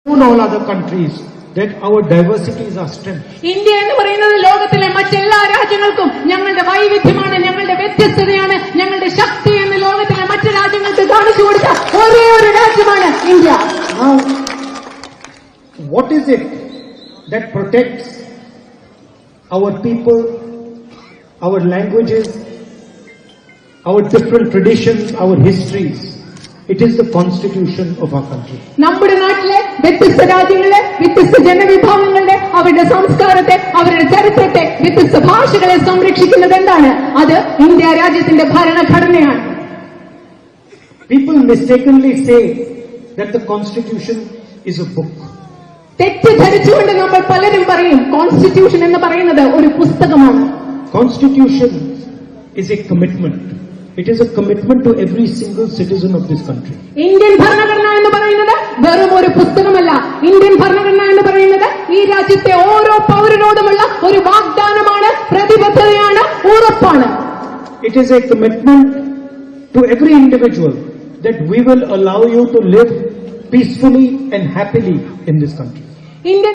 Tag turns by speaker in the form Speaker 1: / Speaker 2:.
Speaker 1: all other countries that our diversities are strength.
Speaker 2: India എന്ന് പറയുന്നത് ലോകത്തിലെ മറ്റെല്ലാ രാജ്യങ്ങൾക്കും ഞങ്ങളുടെ വൈവിധ്യമാണ്, ഞങ്ങളുടെ വ്യത്യസ്തതയാണ്, ഞങ്ങളുടെ ശക്തി എന്ന് ലോകത്തിലെ മറ്റു രാജ്യങ്ങൾക്ക് കാണിച്ചു കൊടുത്ത ഒരേ ഒരു രാജ്യമാണ് India.
Speaker 1: Now, what is it that protects our people, our languages, our different traditions, our histories? It is the constitution of our country.
Speaker 2: നമ്മുടെ നാട്ടിലെ വ്യത്യസ്ത രാജ്യങ്ങളിലെ വ്യത്യസ്ത ജനവിഭാഗങ്ങളുടെ അവരുടെ സംസ്കാരത്തെ, അവരുടെ ചരിത്രത്തെ, വ്യത്യസ്ത ഭാഷകളെ സംരക്ഷിക്കുന്നത് എന്താണ്? അത് ഇന്ത്യ രാജ്യത്തിന്റെ ഭരണഘടനയാണ്.
Speaker 1: People mistakenly say that the constitution is a book.
Speaker 2: തെറ്റിദ്ധരിച്ചുകൊണ്ട് നമ്മൾ പലരും പറയും കോൺസ്റ്റിറ്റ്യൂഷൻ എന്ന് പറയുന്നത് ഒരു പുസ്തകമാണ്.
Speaker 1: Constitution is a commitment. It is a commitment to every single citizen of this country.
Speaker 2: Indian ഭരണഘടന എന്ന് പറയുന്നത് വെറും ഒരു പുസ്തകമല്ല. ഇന്ത്യൻ ഭരണഘടന എന്ന് പറയുന്നത് ഈ രാജ്യത്തെ ഓരോ പൗരനോടുമുള്ള ഒരു വാഗ്ദാനമാണ്, പ്രതിബദ്ധതയാണ്, ഉറപ്പാണ്.
Speaker 1: It is a commitment to every individual that we will allow you to live peacefully and happily in this country.
Speaker 2: Indian